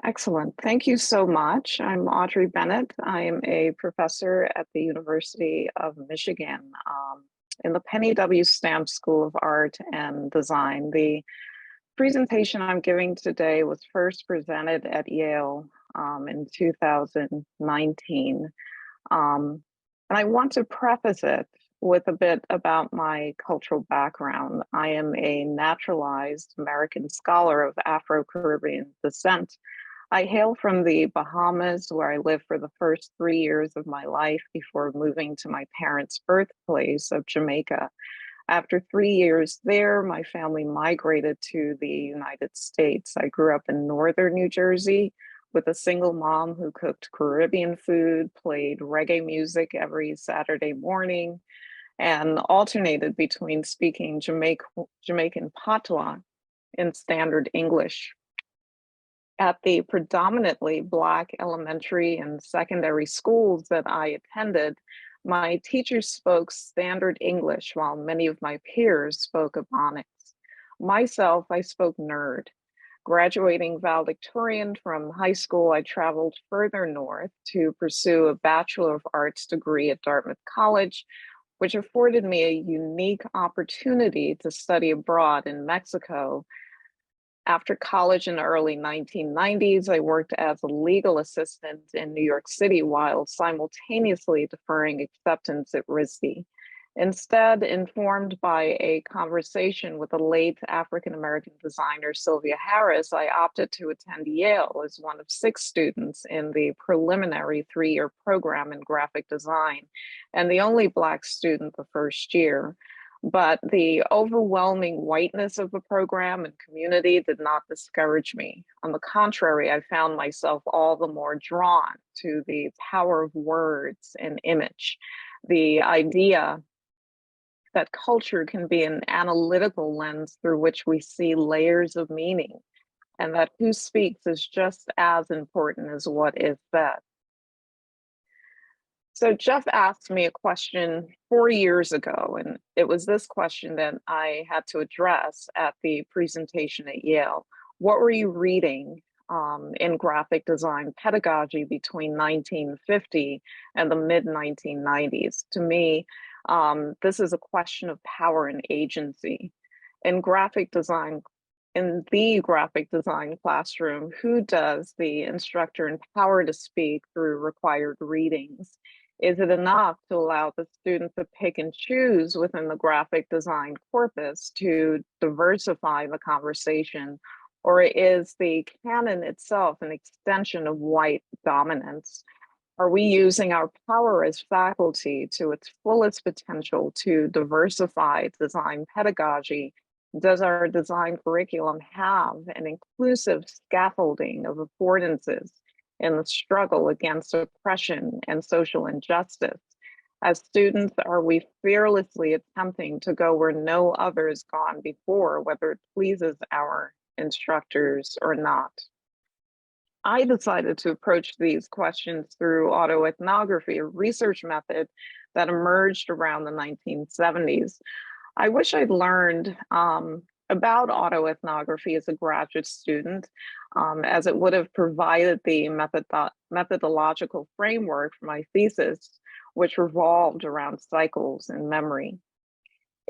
Excellent. Thank you so much. I'm Audrey Bennett. I am a professor at the University of Michigan in the Penny W. Stamp School of Art and Design. The presentation I'm giving today was first presented at Yale in 2019. And I want to preface it with a bit about my cultural background. I am a naturalized American scholar of Afro-Caribbean descent. I hail from the Bahamas, where I lived for the first 3 years of my life before moving to my parents' birthplace of Jamaica. After 3 years there, my family migrated to the United States. I grew up in northern New Jersey with a single mom who cooked Caribbean food, played reggae music every Saturday morning, and alternated between speaking Jamaican patois and standard English. At the predominantly Black elementary and secondary schools that I attended, my teachers spoke standard English while many of my peers spoke Ebonics. Myself, I spoke Nerd. Graduating valedictorian from high school, I traveled further north to pursue a Bachelor of Arts degree at Dartmouth College, which afforded me a unique opportunity to study abroad in Mexico. After college in the early 1990s, I worked as a legal assistant in New York City while simultaneously deferring acceptance at RISD. Instead, informed by a conversation with the late African-American designer Sylvia Harris, I opted to attend Yale as one of 6 students in the preliminary 3-year program in graphic design, and the only Black student the first year. But the overwhelming whiteness of the program and community did not discourage me. On the contrary, I found myself all the more drawn to the power of words and image, the idea that culture can be an analytical lens through which we see layers of meaning, and that who speaks is just as important as what is said. So Jeff asked me a question 4 years ago, and it was this question that I had to address at the presentation at Yale. What were you reading in graphic design pedagogy between 1950 and the mid 1990s? To me, this is a question of power and agency. In graphic design, in the graphic design classroom, who does the instructor empower to speak through required readings? Is it enough to allow the student to pick and choose within the graphic design corpus to diversify the conversation? Or is the canon itself an extension of white dominance? Are we using our power as faculty to its fullest potential to diversify design pedagogy? Does our design curriculum have an inclusive scaffolding of affordances in the struggle against oppression and social injustice? As students, are we fearlessly attempting to go where no other has gone before, whether it pleases our instructors or not? I decided to approach these questions through autoethnography, a research method that emerged around the 1970s. I wish I'd learned about autoethnography as a graduate student, as it would have provided the methodological framework for my thesis, which revolved around cycles and memory.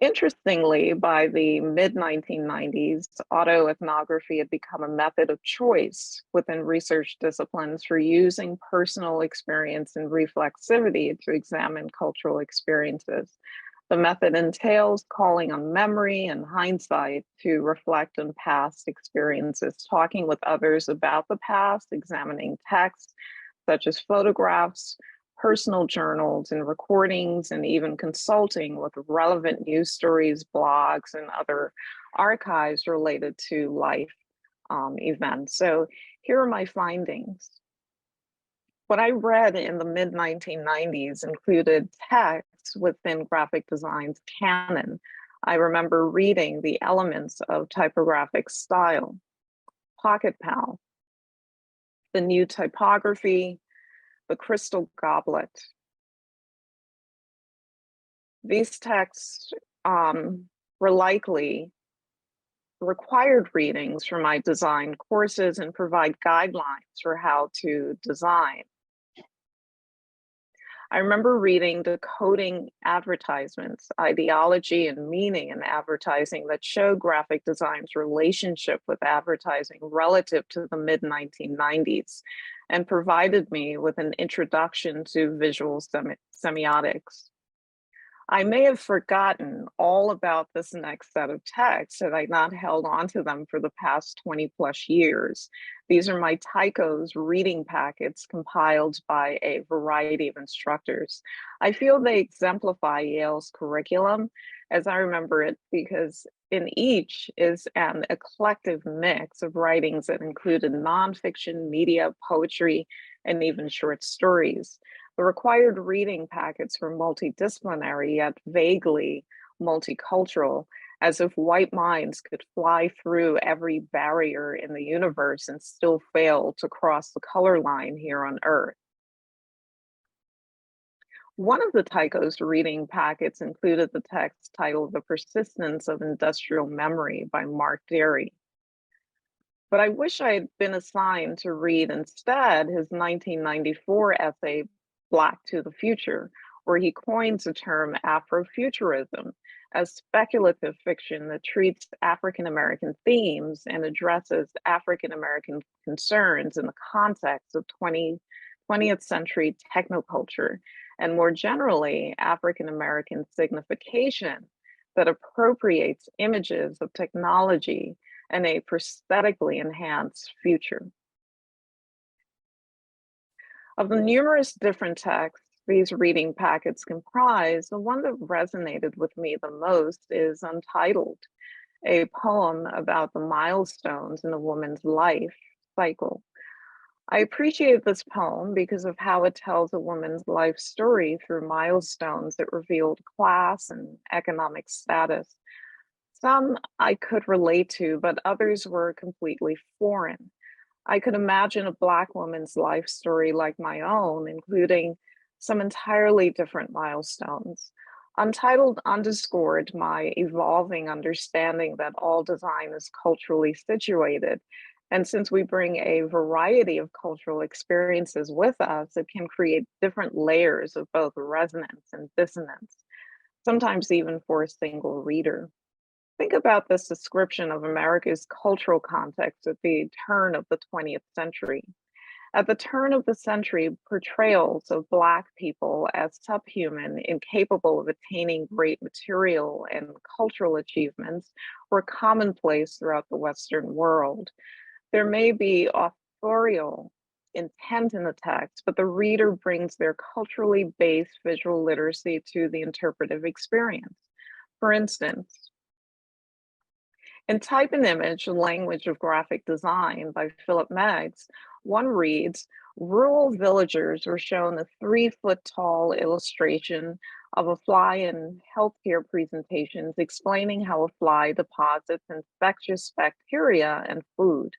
Interestingly, by the mid 1990s, autoethnography had become a method of choice within research disciplines for using personal experience and reflexivity to examine cultural experiences. The method entails calling on memory and hindsight to reflect on past experiences, talking with others about the past, examining texts such as photographs, personal journals and recordings, and even consulting with relevant news stories, blogs, and other archives related to life events. So here are my findings. What I read in the mid 1990s included texts within graphic design's canon. I remember reading the elements of typographic style, Pocket Pal, the new typography, the crystal goblet. These texts were likely required readings for my design courses and provide guidelines for how to design. I remember reading Decoding Advertisements, Ideology and Meaning in Advertising that showed graphic design's relationship with advertising relative to the mid 1990s and provided me with an introduction to visual semiotics. I may have forgotten all about this next set of texts had I not held on to them for the past 20 plus years. These are my Tycho's reading packets compiled by a variety of instructors. I feel they exemplify Yale's curriculum as I remember it because in each is an eclectic mix of writings that included nonfiction, media, poetry, and even short stories. The required reading packets were multidisciplinary yet vaguely multicultural, as if white minds could fly through every barrier in the universe and still fail to cross the color line here on Earth. One of the Tycho's reading packets included the text titled The Persistence of Industrial Memory by Mark Derry. But I wish I had been assigned to read instead his 1994 essay, Black to the Future, where he coins the term Afrofuturism as speculative fiction that treats African American themes and addresses African American concerns in the context of 20th century technoculture, and more generally, African American signification that appropriates images of technology and a prosthetically enhanced future. Of the numerous different texts these reading packets comprise, the one that resonated with me the most is Untitled, a poem about the milestones in a woman's life cycle. I appreciate this poem because of how it tells a woman's life story through milestones that revealed class and economic status. Some I could relate to, but others were completely foreign. I could imagine a Black woman's life story like my own, including some entirely different milestones. Untitled underscored my evolving understanding that all design is culturally situated. And since we bring a variety of cultural experiences with us, it can create different layers of both resonance and dissonance, sometimes even for a single reader. Think about this description of America's cultural context at the turn of the 20th century. At the turn of the century, portrayals of Black people as subhuman, incapable of attaining great material and cultural achievements, were commonplace throughout the Western world. There may be authorial intent in the text, but the reader brings their culturally based visual literacy to the interpretive experience. For instance, in Type and Image, Language of Graphic Design by Philip Meggs, one reads, rural villagers were shown a 3-foot tall illustration of a fly in healthcare presentations explaining how a fly deposits infectious bacteria and food.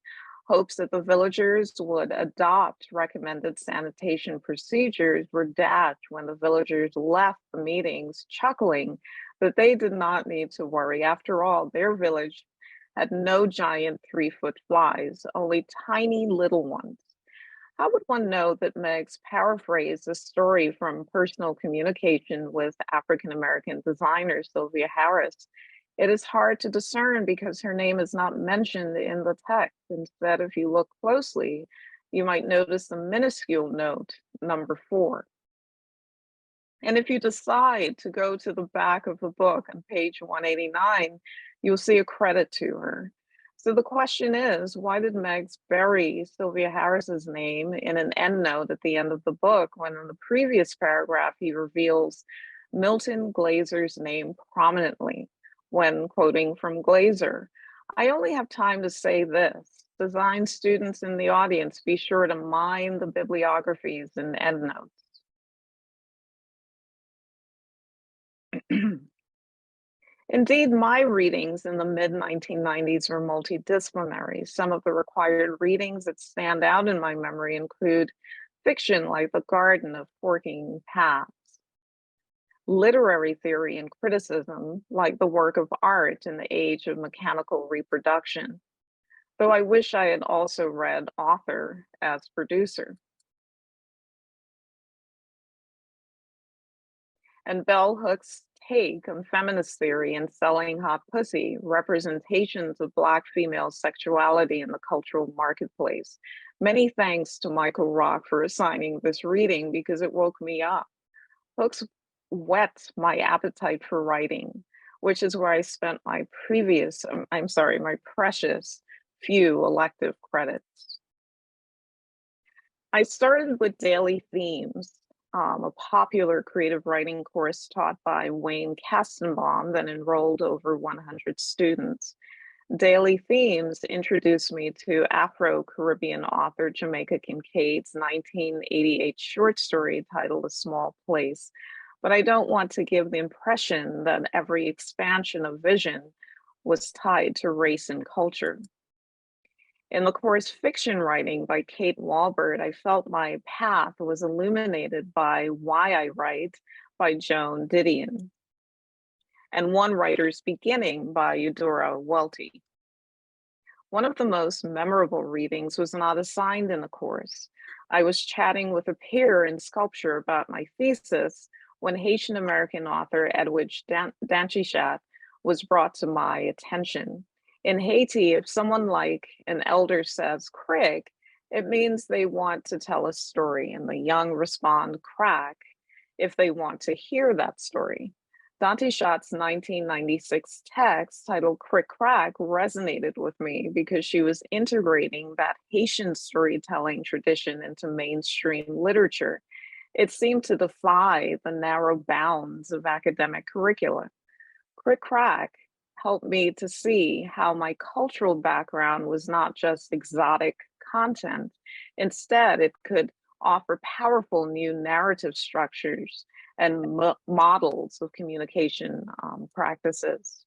Hopes that the villagers would adopt recommended sanitation procedures were dashed when the villagers left the meetings chuckling that they did not need to worry. After all, their village had no giant 3-foot flies, only tiny little ones. How would one know that Meggs paraphrased a story from personal communication with African American designer Sylvia Harris? It is hard to discern because her name is not mentioned in the text. Instead, if you look closely, you might notice the minuscule note, number 4. And if you decide to go to the back of the book on page 189, you'll see a credit to her. So the question is, why did Meggs bury Sylvia Harris's name in an endnote at the end of the book when in the previous paragraph he reveals Milton Glazer's name prominently when quoting from Glazer? I only have time to say this. Design students in the audience, be sure to mind the bibliographies and endnotes. Indeed, my readings in the mid 1990s were multidisciplinary. Some of the required readings that stand out in my memory include fiction like The Garden of Forking Paths, literary theory and criticism, like the work of art in the age of mechanical reproduction, though I wish I had also read author as producer. And bell hooks' take on feminist theory and selling hot pussy, representations of Black female sexuality in the cultural marketplace. Many thanks to Michael Rock for assigning this reading because it woke me up. Books whet my appetite for writing, which is where I spent my my precious few elective credits. I started with Daily Themes, a popular creative writing course taught by Wayne Kastenbaum that enrolled over 100 students. Daily Themes introduced me to Afro-Caribbean author Jamaica Kincaid's 1988 short story titled A Small Place. But I don't want to give the impression that every expansion of vision was tied to race and culture. In the course Fiction Writing by Kate Walbert, I felt my path was illuminated by Why I Write by Joan Didion and One Writer's Beginning by Eudora Welty. One of the most memorable readings was not assigned in the course. I was chatting with a peer in sculpture about my thesis when Haitian American author Edwidge Danchishat was brought to my attention. In Haiti, if someone like an elder says "crick," it means they want to tell a story, and the young respond "crack" if they want to hear that story. Dante Schott's 1996 text titled Crick Crack resonated with me because she was integrating that Haitian storytelling tradition into mainstream literature. It seemed to defy the narrow bounds of academic curricula. Crick Crack helped me to see how my cultural background was not just exotic content. Instead, it could offer powerful new narrative structures and models of communication practices.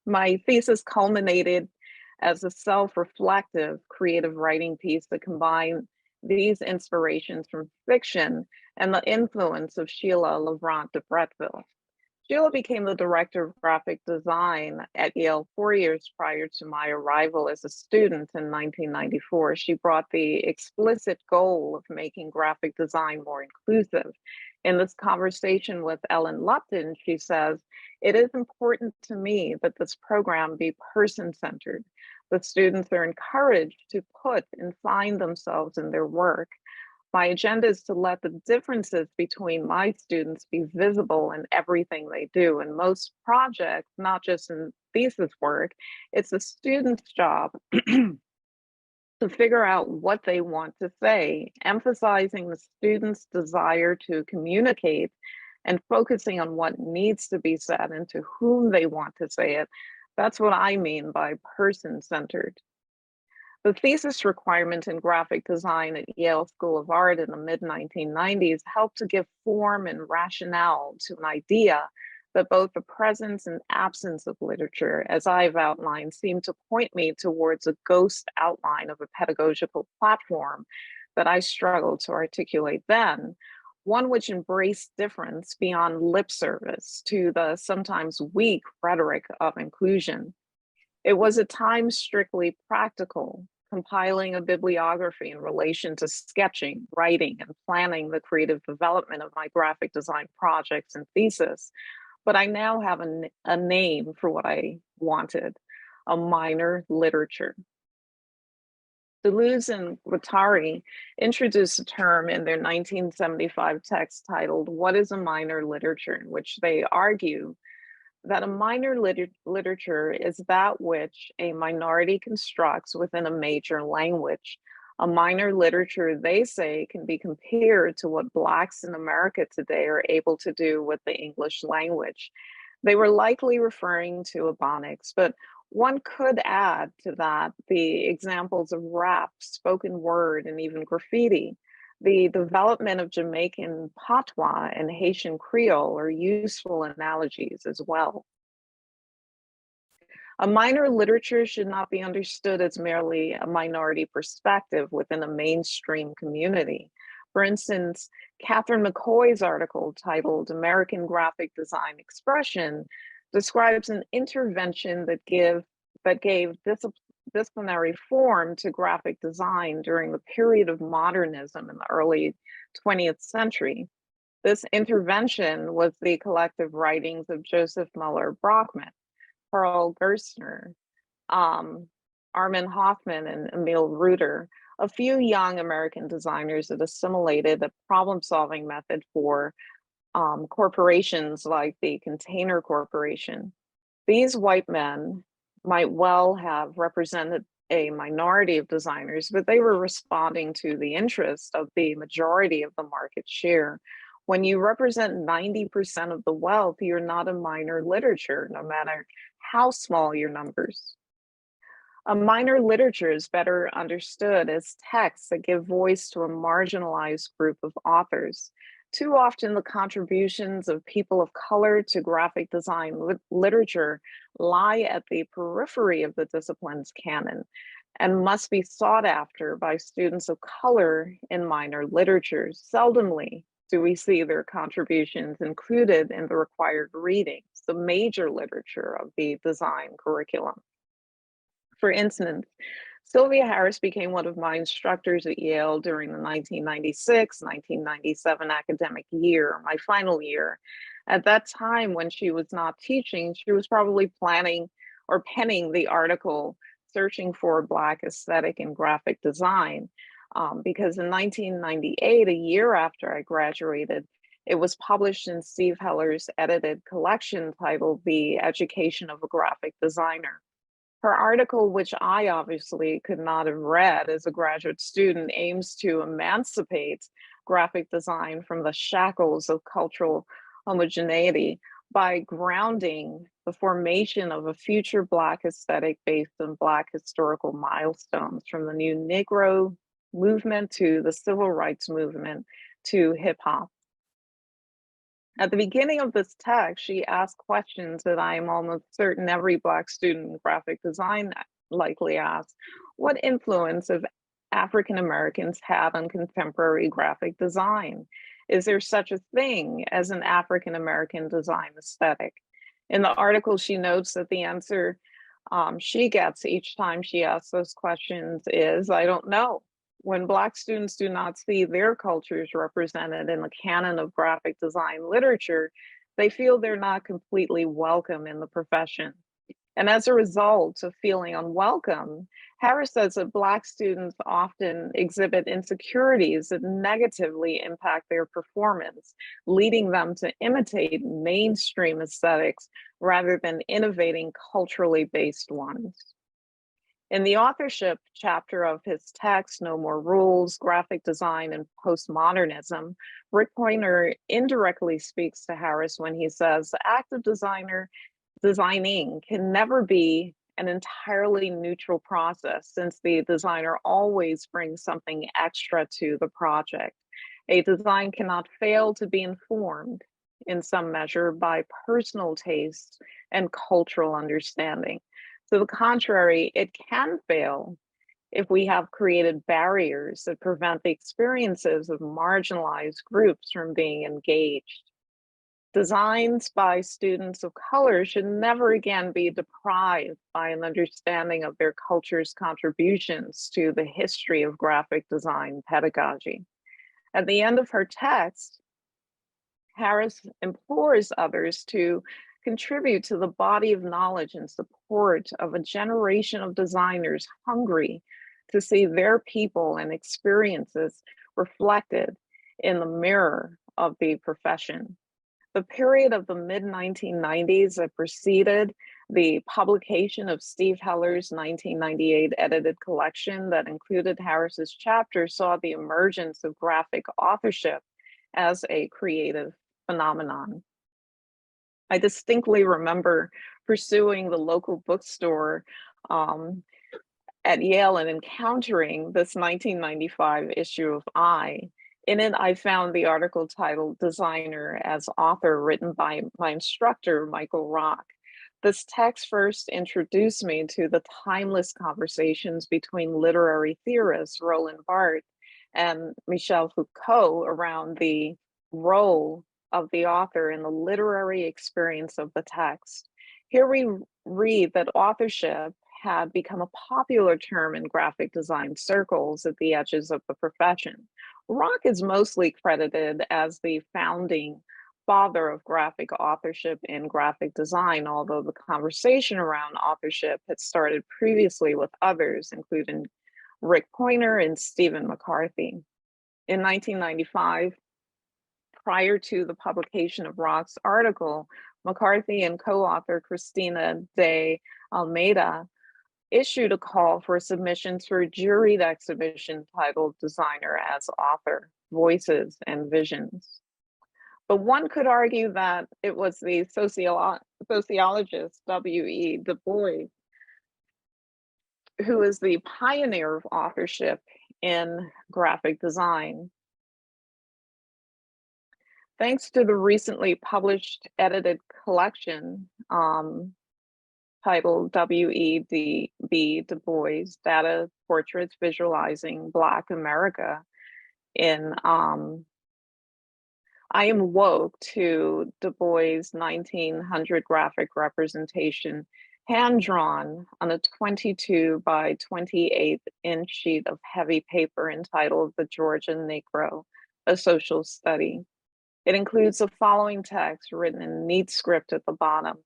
My thesis culminated as a self-reflective creative writing piece that combined these inspirations from fiction and the influence of Sheila Levrant de Bretteville. Sheila became the director of graphic design at Yale 4 years prior to my arrival as a student in 1994. She brought the explicit goal of making graphic design more inclusive. In this conversation with Ellen Lupton, she says, "It is important to me that this program be person-centered. The students are encouraged to put and find themselves in their work. My agenda is to let the differences between my students be visible in everything they do. In most projects, not just in thesis work, it's the student's job to figure out what they want to say, emphasizing the student's desire to communicate and focusing on what needs to be said and to whom they want to say it. That's what I mean by person-centered." The thesis requirement in graphic design at Yale School of Art in the mid-1990s helped to give form and rationale to an idea that both the presence and absence of literature, as I've outlined, seem to point me towards a ghost outline of a pedagogical platform that I struggled to articulate then, one which embraced difference beyond lip service to the sometimes weak rhetoric of inclusion. It was at times strictly practical, compiling a bibliography in relation to sketching, writing, and planning the creative development of my graphic design projects and thesis. But I now have a name for what I wanted, a minor literature. Deleuze and Guattari introduced a term in their 1975 text titled "What is a Minor Literature?" in which they argue that a minor literature is that which a minority constructs within a major language. A minor literature, they say, can be compared to what Blacks in America today are able to do with the English language. They were likely referring to Ebonics, but one could add to that the examples of rap, spoken word, and even graffiti. The development of Jamaican patois and Haitian Creole are useful analogies as well. A minor literature should not be understood as merely a minority perspective within a mainstream community, For instance, Catherine McCoy's article titled American Graphic Design Expression describes an intervention that gave disciplinary form to graphic design during the period of modernism in the early 20th century. This intervention was the collective writings of Joseph Muller Brockman, Karl Gerstner, um, Armin Hoffman, and Emil Reuter, a few young American designers that assimilated a problem-solving method for corporations like the Container Corporation. These white men might well have represented a minority of designers, but they were responding to the interest of the majority of the market share. When you represent 90% of the wealth, you're not a minor literature, no matter how small your numbers. A minor literature is better understood as texts that give voice to a marginalized group of authors. Too often, the contributions of people of color to graphic design literature lie at the periphery of the discipline's canon and must be sought after by students of color in minor literatures. Seldomly do we see their contributions included in the required readings, the major literature of the design curriculum. For instance, Sylvia Harris became one of my instructors at Yale during the 1996-1997 academic year, my final year. At that time, when she was not teaching, she was probably planning or penning the article, Searching for a Black Aesthetic in Graphic Design, because in 1998, a year after I graduated, it was published in Steve Heller's edited collection titled The Education of a Graphic Designer. Her article, which I obviously could not have read as a graduate student, aims to emancipate graphic design from the shackles of cultural homogeneity by grounding the formation of a future Black aesthetic based on Black historical milestones, from the new Negro movement to the civil rights movement to hip hop. At the beginning of this text, she asked questions that I am almost certain every Black student in graphic design likely asks. What influence have African Americans had on contemporary graphic design? Is there such a thing as an African American design aesthetic? In the article, she notes that the answer she gets each time she asks those questions is, I don't know. When Black students do not see their cultures represented in the canon of graphic design literature, they feel they're not completely welcome in the profession. And as a result of feeling unwelcome, Harris says that Black students often exhibit insecurities that negatively impact their performance, leading them to imitate mainstream aesthetics rather than innovating culturally based ones. In the authorship chapter of his text, No More Rules, Graphic Design and Postmodernism, Rick Poynter indirectly speaks to Harris when he says, the act of designing can never be an entirely neutral process, since the designer always brings something extra to the project. A design cannot fail to be informed in some measure by personal taste and cultural understanding. To the contrary, it can fail if we have created barriers that prevent the experiences of marginalized groups from being engaged. Designs by students of color should never again be deprived by an understanding of their culture's contributions to the history of graphic design pedagogy. At the end of her text, Harris implores others to contribute to the body of knowledge and support of a generation of designers hungry to see their people and experiences reflected in the mirror of the profession. The period of the mid-1990s that preceded the publication of Steve Heller's 1998 edited collection that included Harris's chapter saw the emergence of graphic authorship as a creative phenomenon. I distinctly remember pursuing the local bookstore at Yale and encountering this 1995 issue of I. In it, I found the article titled Designer as Author, written by my instructor, Michael Rock. This text first introduced me to the timeless conversations between literary theorist Roland Barthes and Michel Foucault around the role of the author in the literary experience of the text. Here we read that authorship had become a popular term in graphic design circles at the edges of the profession. Rock is mostly credited as the founding father of graphic authorship in graphic design, although the conversation around authorship had started previously with others, including Rick Poynter and Stephen McCarthy. In 1995, prior to the publication of Rock's article, McCarthy and co-author Christina de Almeida issued a call for submissions for a juried exhibition titled Designer as Author, Voices and Visions. But one could argue that it was the sociologist W.E. Du Bois who is the pioneer of authorship in graphic design. Thanks to the recently published edited collection titled W.E.B. Du Bois, Data Portraits Visualizing Black America in I am woke to Du Bois' 1900 graphic representation, hand-drawn on a 22 by 28 inch sheet of heavy paper entitled The Georgia Negro, A Social Study. It includes the following text written in neat script at the bottom.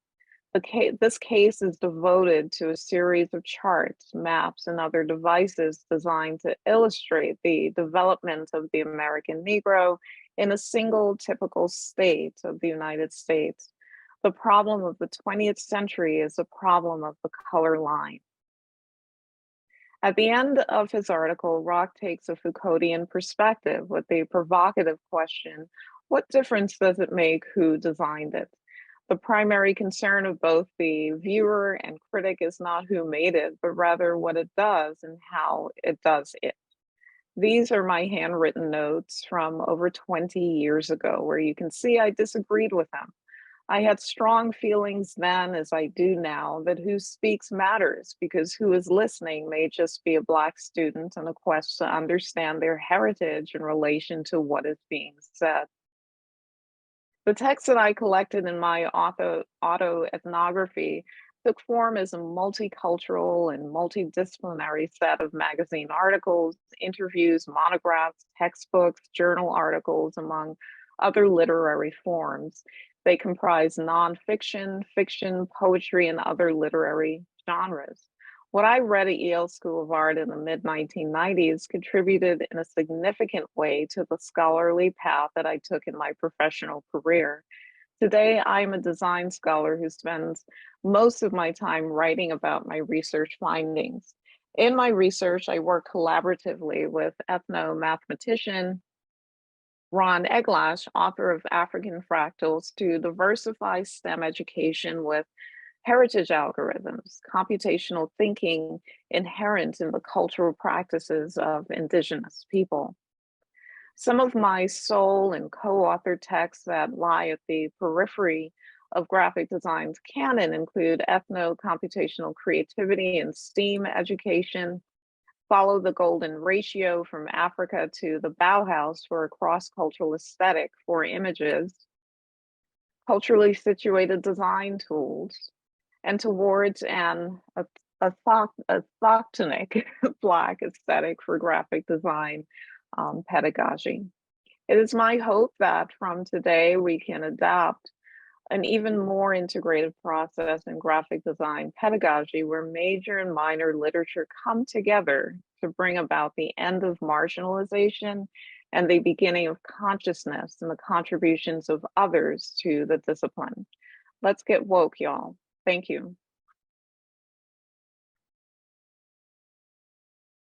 This case is devoted to a series of charts, maps, and other devices designed to illustrate the development of the American Negro in a single typical state of the United States. The problem of the 20th century is a problem of the color line. At the end of his article, Rock takes a Foucauldian perspective with the provocative question, what difference does it make who designed it? The primary concern of both the viewer and critic is not who made it, but rather what it does and how it does it. These are my handwritten notes from over 20 years ago, where you can see I disagreed with them. I had strong feelings then, as I do now, that who speaks matters, because who is listening may just be a Black student on a quest to understand their heritage in relation to what is being said. The text that I collected in my autoethnography took form as a multicultural and multidisciplinary set of magazine articles, interviews, monographs, textbooks, journal articles, among other literary forms. They comprise nonfiction, fiction, poetry, and other literary genres. What I read at Yale School of Art in the mid-1990s contributed in a significant way to the scholarly path that I took in my professional career. Today, I'm a design scholar who spends most of my time writing about my research findings. In my research, I work collaboratively with ethnomathematician Ron Eglash, author of African Fractals, to diversify STEM education with heritage algorithms, computational thinking inherent in the cultural practices of Indigenous people. Some of my sole and co-author texts that lie at the periphery of graphic design's canon include ethno-computational creativity and STEAM education, Follow the Golden Ratio from Africa to the Bauhaus for a cross-cultural aesthetic for images, culturally situated design tools, and towards an autochtonic Black aesthetic for graphic design pedagogy. It is my hope that from today we can adopt an even more integrated process in graphic design pedagogy where major and minor literature come together to bring about the end of marginalization and the beginning of consciousness and the contributions of others to the discipline. Let's get woke, y'all. Thank you.